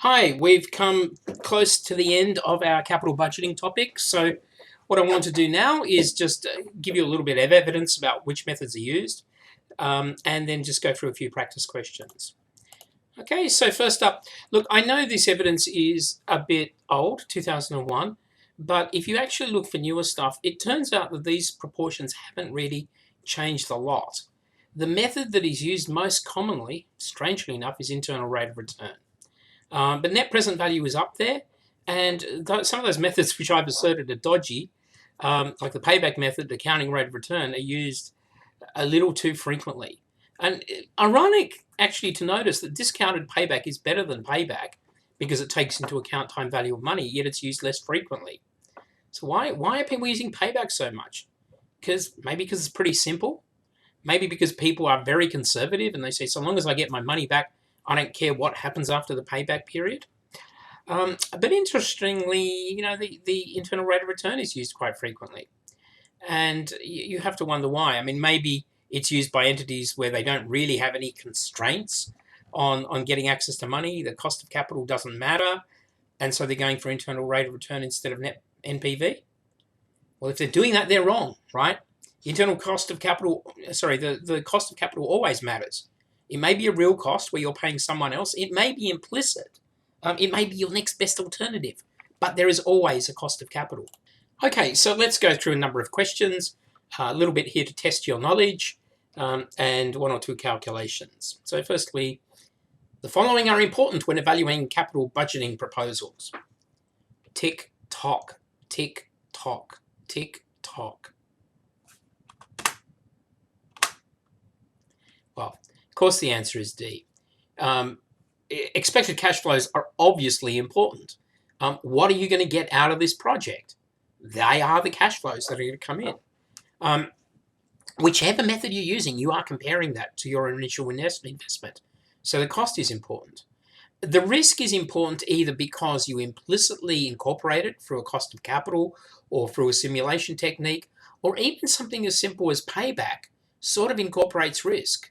Hi, we've come close to the end of our capital budgeting topic. So what I want to do now is just give you a little bit of evidence about which methods are used, and then just go through a few practice questions. Okay, so first up, look, I know this evidence is a bit old, 2001, but if you actually look for newer stuff, it turns out that these proportions haven't really changed a lot. The method that is used most commonly, strangely enough, is internal rate of return. But net present value is up there, and some of those methods which I've asserted are dodgy, like the payback method, the accounting rate of return, are used a little too frequently. And ironic, actually, to notice that discounted payback is better than payback because it takes into account time value of money, yet it's used less frequently. So why are people using payback so much? Maybe because it's pretty simple. Maybe because people are very conservative and they say, so long as I get my money back, I don't care what happens after the payback period. But interestingly, the internal rate of return is used quite frequently. And you have to wonder why. I mean, maybe it's used by entities where they don't really have any constraints on getting access to money. The cost of capital doesn't matter. And so they're going for internal rate of return instead of net NPV. Well, if they're doing that, they're wrong, right? The internal cost of capital, the cost of capital always matters. It may be a real cost where you're paying someone else. It may be implicit. It may be your next best alternative. But there is always a cost of capital. Okay, so let's go through a number of questions. A little bit here to test your knowledge, and one or two calculations. So firstly, the following are important when evaluating capital budgeting proposals. Tick, tock, tick, tock, tick, tock. Well, of course the answer is D. Expected cash flows are obviously important. What are you going to get out of this project? They are the cash flows that are going to come in. Whichever method you're using, you are comparing that to your initial investment. So the cost is important. The risk is important either because you implicitly incorporate it through a cost of capital or through a simulation technique, or even something as simple as payback sort of incorporates risk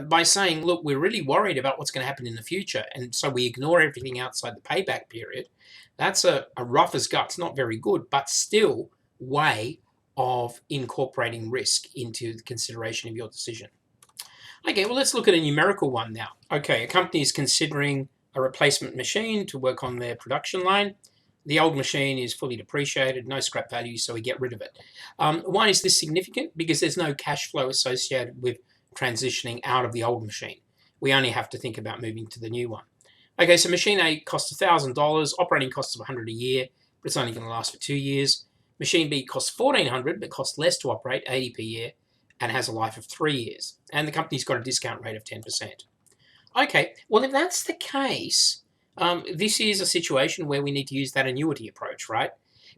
by saying, look, we're really worried about what's going to happen in the future, and so we ignore everything outside the payback period. That's a rough as guts, not very good, but still way of incorporating risk into the consideration of your decision. Okay, well, let's look at a numerical one now. Okay, a company is considering a replacement machine to work on their production line. The old machine is fully depreciated, no scrap value, so we get rid of it. Why is this significant? Because there's no cash flow associated with transitioning out of the old machine. We only have to think about moving to the new one. Okay, so machine A costs $1,000, operating costs of $100 a year, but it's only going to last for 2 years. Machine B costs $1,400, but costs less to operate, $80 per year, and has a life of 3 years. And the company's got a discount rate of 10%. Okay, well, if that's the case, this is a situation where we need to use that annuity approach, right?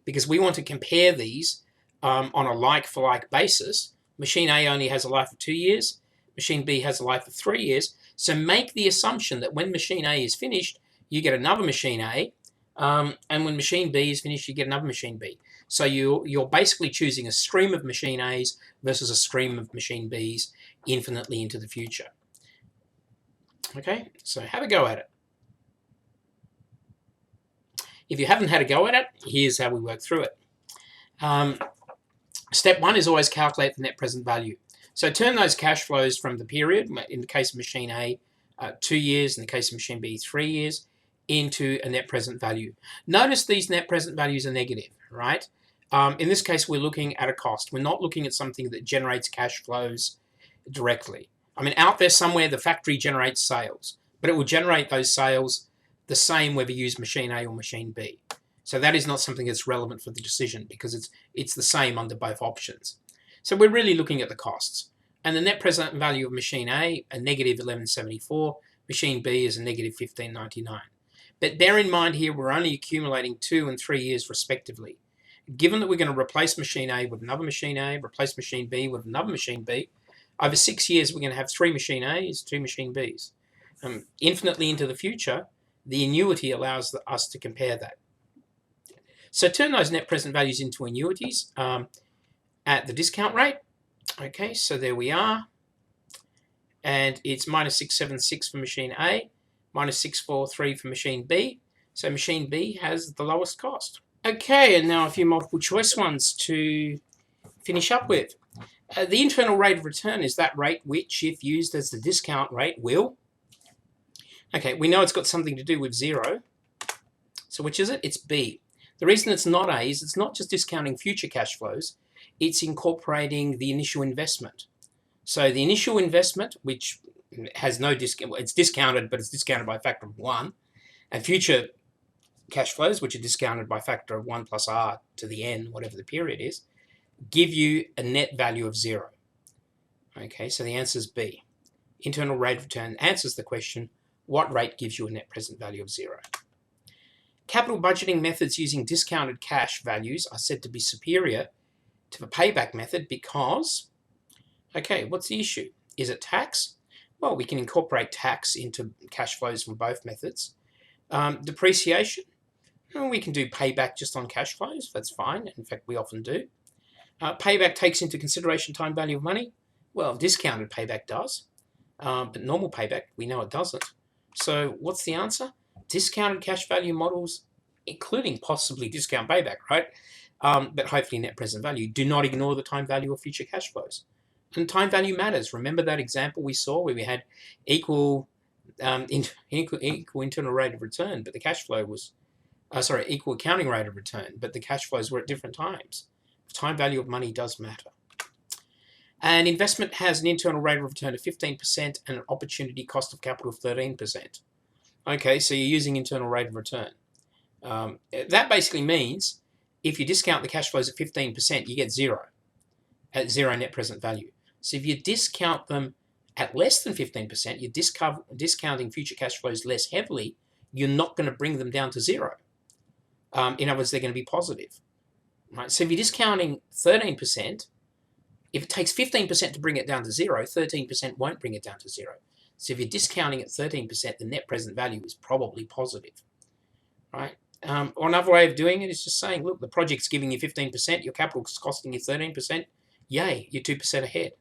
Because we want to compare these on a like-for-like basis. Machine A only has a life of 2 years. Machine B has a life of 3 years. So make the assumption that when machine A is finished, you get another machine A, and when machine B is finished, you get another machine B. So you're basically choosing a stream of machine A's versus a stream of machine B's infinitely into the future. Okay, so have a go at it. If you haven't had a go at it, here's how we work through it. Step one is always calculate the net present value. So turn those cash flows from the period, in the case of machine A, 2 years, in the case of machine B, 3 years, into a net present value. Notice these net present values are negative, right? In this case, we're looking at a cost. We're not looking at something that generates cash flows directly. I mean, out there somewhere, the factory generates sales, but it will generate those sales the same whether you use machine A or machine B. So that is not something that's relevant for the decision because it's the same under both options. So we're really looking at the costs. And the net present value of machine A, a negative 1174, machine B is a negative 1599. But bear in mind here, we're only accumulating 2 and 3 years respectively. Given that we're going to replace machine A with another machine A, replace machine B with another machine B, over 6 years we're going to have 3 machine A's, 2 machine B's. Infinitely into the future, the annuity allows us to compare that. So turn those net present values into annuities at the discount rate. Okay, so there we are. And it's minus 676 for machine A, minus 643 for machine B. So machine B has the lowest cost. Okay, and now a few multiple choice ones to finish up with. The internal rate of return is that rate which, if used as the discount rate, will... Okay, we know it's got something to do with 0. So which is it? It's B. The reason it's not A is it's not just discounting future cash flows, it's incorporating the initial investment. So the initial investment, which has no discount, it's discounted, but it's discounted by a factor of 1, and future cash flows, which are discounted by a factor of 1 plus R to the N, whatever the period is, give you a net value of 0. Okay, so the answer is B. Internal rate of return answers the question, what rate gives you a net present value of 0? Capital budgeting methods using discounted cash values are said to be superior to the payback method because, okay, what's the issue? Is it tax? Well, we can incorporate tax into cash flows from both methods. Depreciation? Well, we can do payback just on cash flows. That's fine. In fact, we often do. Payback takes into consideration time value of money. Well, discounted payback does, but normal payback, we know it doesn't. So what's the answer? Discounted cash value models, including possibly discount payback, right? But hopefully net present value, do not ignore the time value of future cash flows. And time value matters. Remember that example we saw where we had equal internal rate of return, but the cash flow was, equal accounting rate of return, but the cash flows were at different times. Time value of money does matter. An investment has an internal rate of return of 15% and an opportunity cost of capital of 13%. Okay, so you're using internal rate of return. That basically means if you discount the cash flows at 15%, you get 0, at 0 net present value. So if you discount them at less than 15%, you're discounting future cash flows less heavily, you're not going to bring them down to 0. In other words, they're going to be positive. Right? So if you're discounting 13%, if it takes 15% to bring it down to 0, 13% won't bring it down to 0. So if you're discounting at 13%, the net present value is probably positive. Right? Or another way of doing it is just saying, look, the project's giving you 15%, your capital's costing you 13%, yay, you're 2% ahead.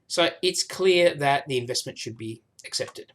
So it's clear that the investment should be accepted.